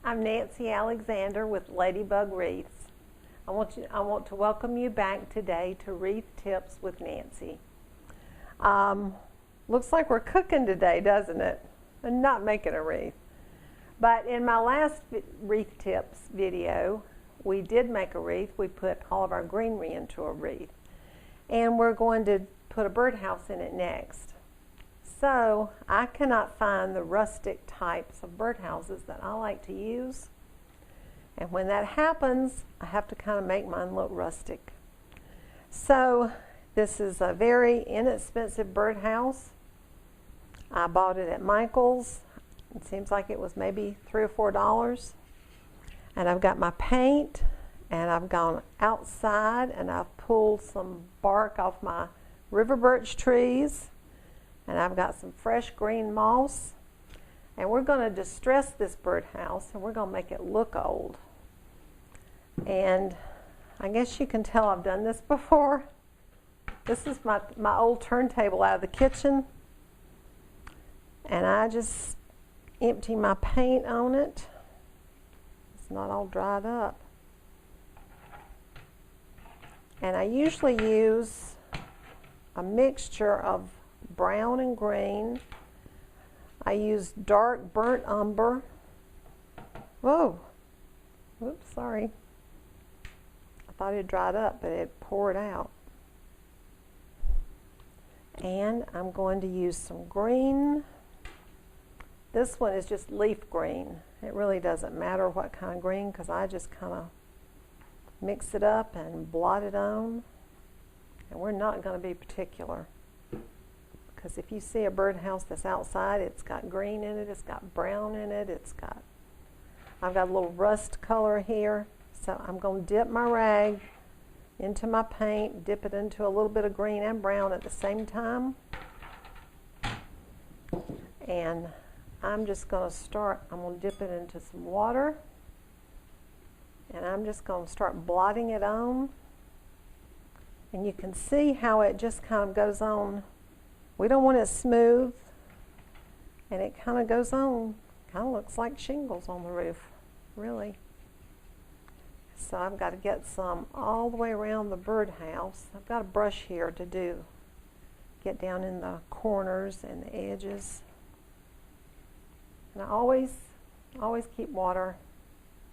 I'm Nancy Alexander with Ladybug Wreaths. I want to welcome you back today to Wreath Tips with Nancy. Looks like we're cooking today, doesn't it? And not making a wreath. But in my last Wreath Tips video, we did make a wreath. We put all of our greenery into a wreath. And we're going to put a birdhouse in it next. So I cannot find the rustic types of birdhouses that I like to use. And when that happens, I have to kind of make mine look rustic. So this is a very inexpensive birdhouse. I bought it at Michael's. It seems like it was maybe $3 or $4. And I've got my paint, and I've gone outside and I've pulled some bark off my river birch trees. And I've got some fresh green moss. And we're going to distress this birdhouse, and we're going to make it look old. And I guess you can tell I've done this before. This is my old turntable out of the kitchen. And I just empty my paint on it. It's not all dried up. And I usually use a mixture of brown and green. I use dark burnt umber. Whoa. Whoops, sorry. I thought it dried up, but it poured out. And I'm going to use some green. This one is just leaf green. It really doesn't matter what kind of green, because I just kind of mix it up and blot it on. And we're not going to be particular. Because if you see a birdhouse that's outside, it's got green in it, it's got brown in it, I've got a little rust color here. So I'm going to dip my rag into my paint, dip it into a little bit of green and brown at the same time. And I'm just going to I'm going to dip it into some water. And I'm just going to start blotting it on. And you can see how it just kind of goes on. We don't want it smooth, and it kind of goes on, kind of looks like shingles on the roof, really. So I've got to get some all the way around the birdhouse. I've got a brush here to get down in the corners and the edges. And I always keep water.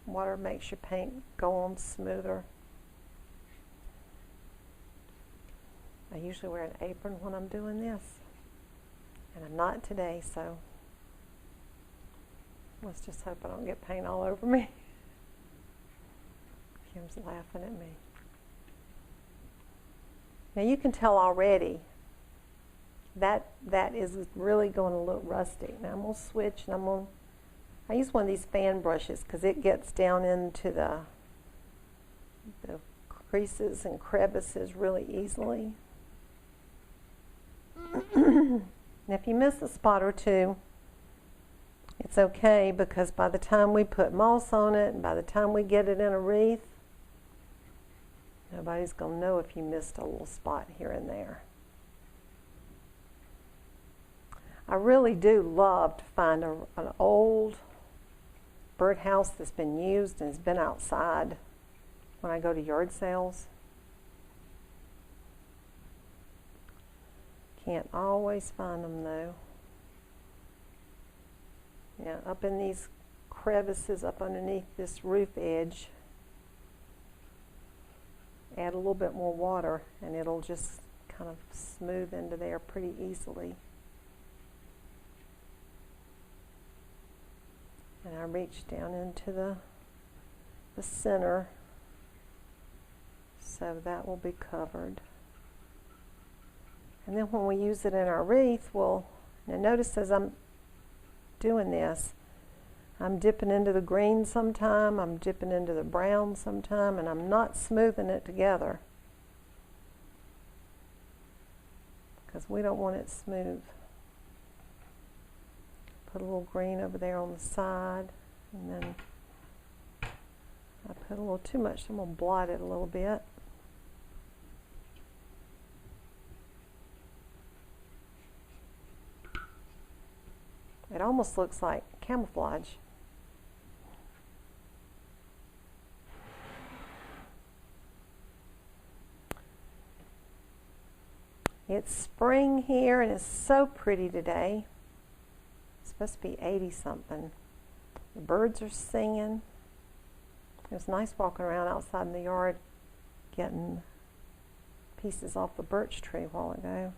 Water makes your paint go on smoother. I usually wear an apron when I'm doing this, and I'm not today, so let's just hope I don't get paint all over me. Kim's laughing at me. Now you can tell already that is really going to look rustic. Now I'm going to switch, and I use one of these fan brushes because it gets down into the creases and crevices really easily. And if you miss a spot or two, it's okay, because by the time we put moss on it and by the time we get it in a wreath, nobody's going to know if you missed a little spot here and there. I really do love to find an old birdhouse that's been used and has been outside when I go to yard sales. Can't always find them though. Yeah, up in these crevices up underneath this roof edge, add a little bit more water and it'll just kind of smooth into there pretty easily. And I reach down into the center, so that will be covered. And then when we use it in our wreath, now notice as I'm doing this, I'm dipping into the green sometime, I'm dipping into the brown sometime, and I'm not smoothing it together, because we don't want it smooth. Put a little green over there on the side, and then I put a little too much, so I'm going to blot it a little bit. It almost looks like camouflage. It's spring here and it's so pretty today. It's supposed to be 80 something. The birds are singing. It was nice walking around outside in the yard getting pieces off the birch tree a while ago.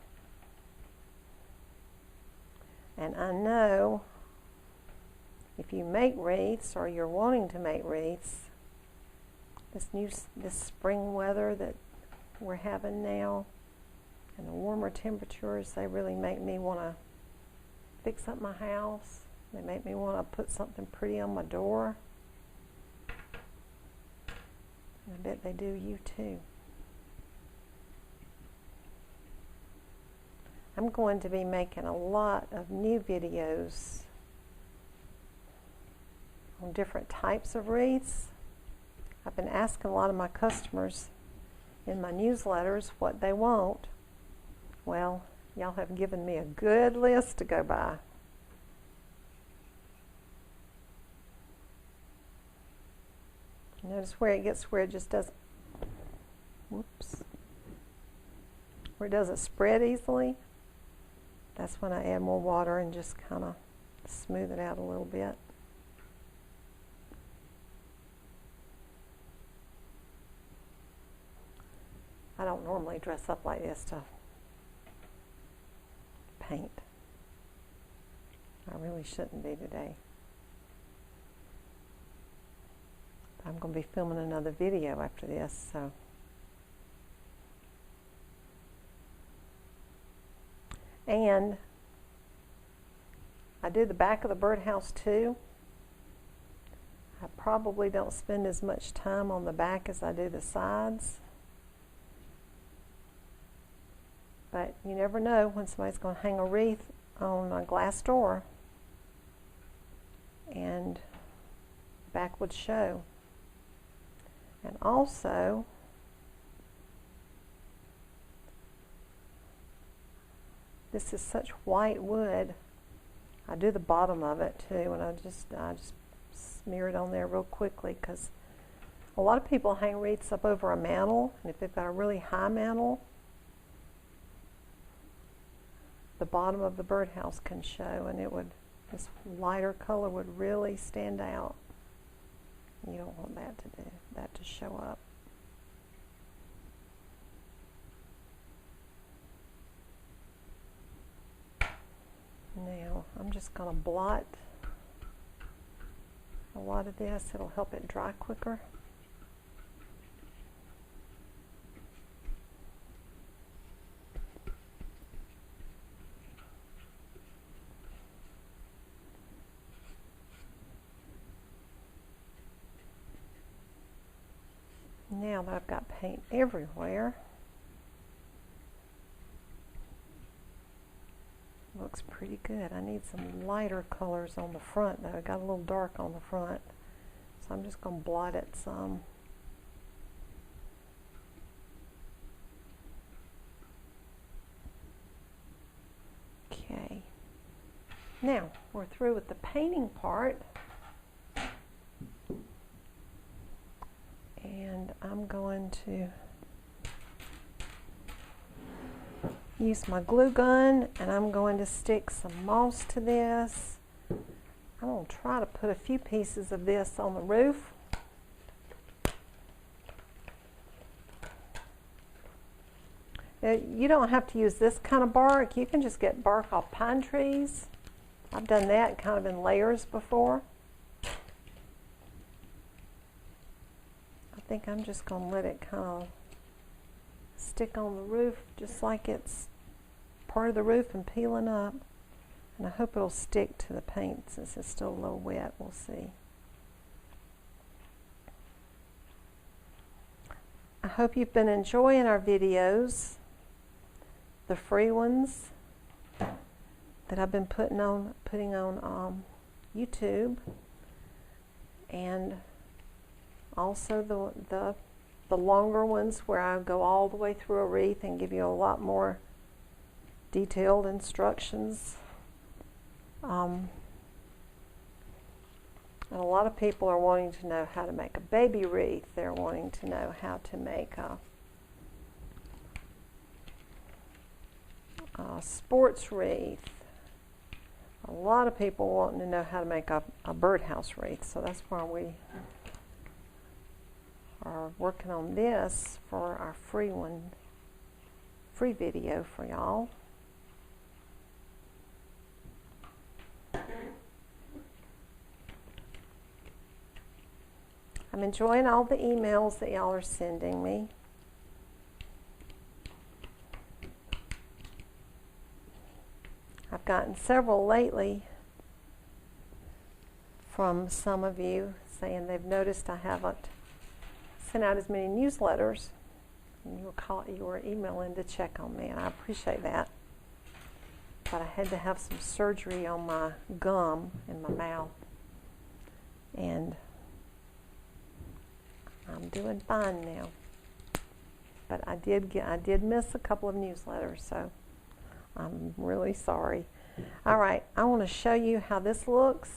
And I know if you make wreaths or you're wanting to make wreaths, this spring weather that we're having now and the warmer temperatures, they really make me want to fix up my house. They make me want to put something pretty on my door. And I bet they do you too. I'm going to be making a lot of new videos on different types of wreaths. I've been asking a lot of my customers in my newsletters what they want. Well, y'all have given me a good list to go by. Notice where it gets where it just doesn't, whoops, where it doesn't spread easily. That's when I add more water and just kind of smooth it out a little bit. I don't normally dress up like this to paint. I really shouldn't be today. I'm going to be filming another video after this, so. And I do the back of the birdhouse too. I probably don't spend as much time on the back as I do the sides. But you never know when somebody's going to hang a wreath on a glass door and the back would show. And also, this is such white wood. I do the bottom of it too, and I just smear it on there real quickly because a lot of people hang wreaths up over a mantle, and if they've got a really high mantle, the bottom of the birdhouse can show, and it would, this lighter color would really stand out. You don't want that to show up. Now, I'm just going to blot a lot of this. It'll help it dry quicker. Now that I've got paint everywhere, looks pretty good. I need some lighter colors on the front though. I got a little dark on the front, so I'm just going to blot it some. Okay, now we're through with the painting part. And I'm going to use my glue gun, and I'm going to stick some moss to this. I'm going to try to put a few pieces of this on the roof. Now, you don't have to use this kind of bark. You can just get bark off pine trees. I've done that kind of in layers before. I think I'm just going to let it kind of stick on the roof just like it's part of the roof and peeling up. And I hope it'll stick to the paint since it's still a little wet. We'll see. I hope you've been enjoying our videos, the free ones that I've been putting on YouTube, and also the longer ones where I go all the way through a wreath and give you a lot more detailed instructions. And a lot of people are wanting to know how to make a baby wreath. They're wanting to know how to make sports wreath. A lot of people wanting to know how to make a birdhouse wreath, so that's why we are working on this for our free video for y'all. I'm enjoying all the emails that y'all are sending me. I've gotten several lately from some of you saying they've noticed I haven't sent out as many newsletters, and you were emailing to check on me, and I appreciate that. But I had to have some surgery on my gum in my mouth, and I'm doing fine now. But I did miss a couple of newsletters, so I'm really sorry. All right, I want to show you how this looks.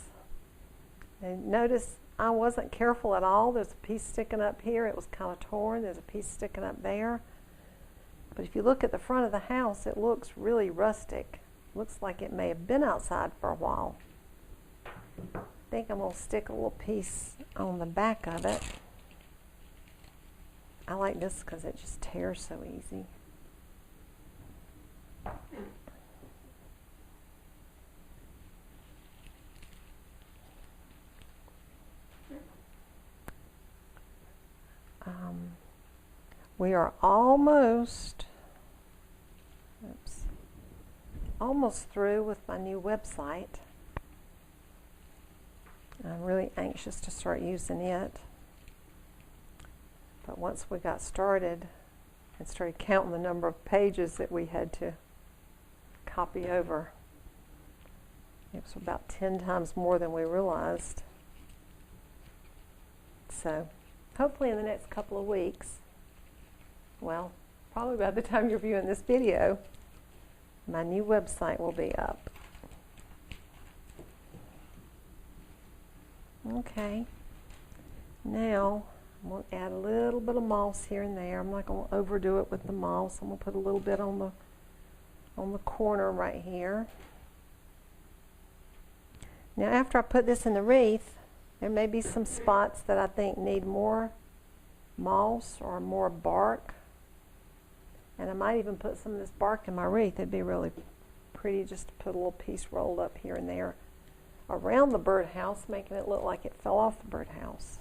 And notice I wasn't careful at all. There's a piece sticking up here. It was kind of torn. There's a piece sticking up there. But if you look at the front of the house, it looks really rustic. Looks like it may have been outside for a while. I think I'm going to stick a little piece on the back of it. I like this because it just tears so easy. We are almost through with my new website. I'm really anxious to start using it. But once we got started and started counting the number of pages that we had to copy over, it was about 10 times more than we realized. So hopefully in the next couple of weeks, well, probably by the time you're viewing this video, my new website will be up. Okay, now I'm going to add a little bit of moss here and there. I'm not going to overdo it with the moss. I'm going to put a little bit on the corner right here. Now after I put this in the wreath, there may be some spots that I think need more moss or more bark. And I might even put some of this bark in my wreath. It'd be really pretty just to put a little piece rolled up here and there around the birdhouse, making it look like it fell off the birdhouse.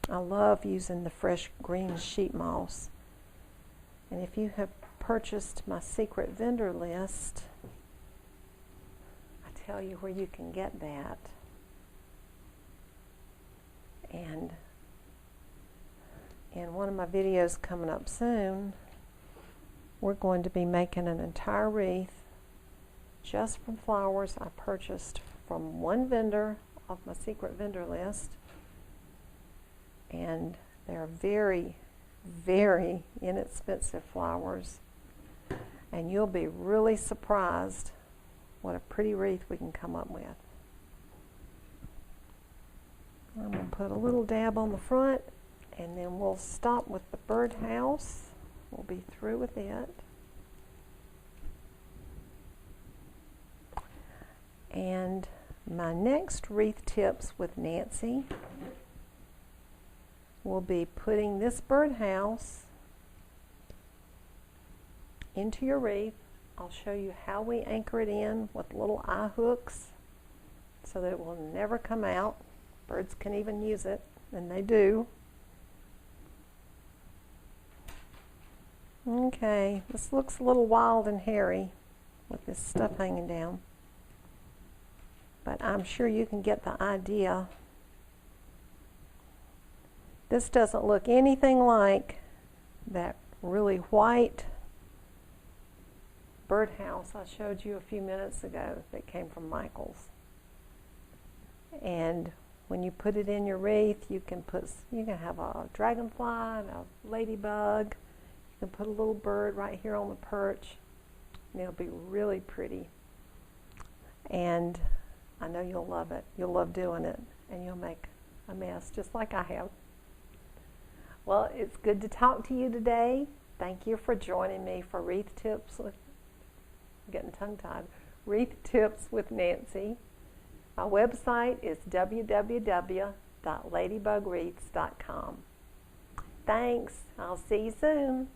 I love using the fresh green sheet moss. And if you have purchased my secret vendor list, I tell you where you can get that. And in one of my videos coming up soon, we're going to be making an entire wreath just from flowers I purchased from one vendor off my secret vendor list. And they're very, very inexpensive flowers. And you'll be really surprised what a pretty wreath we can come up with. I'm going to put a little dab on the front, and then we'll stop with the birdhouse. We'll be through with it. And my next wreath tips with Nancy will be putting this birdhouse into your wreath. I'll show you how we anchor it in with little eye hooks so that it will never come out. Birds can even use it, and they do. Okay, this looks a little wild and hairy with this stuff hanging down, but I'm sure you can get the idea. This doesn't look anything like that really white birdhouse I showed you a few minutes ago that came from Michael's. And when you put it in your wreath, you can have a dragonfly and a ladybug. You can put a little bird right here on the perch, and it'll be really pretty. And I know you'll love it. You'll love doing it, and you'll make a mess just like I have. Well, it's good to talk to you today. Thank you for joining me for Wreath Tips with, I'm getting tongue-tied, Wreath Tips with Nancy. My website is www.ladybugwreaths.com. Thanks. I'll see you soon.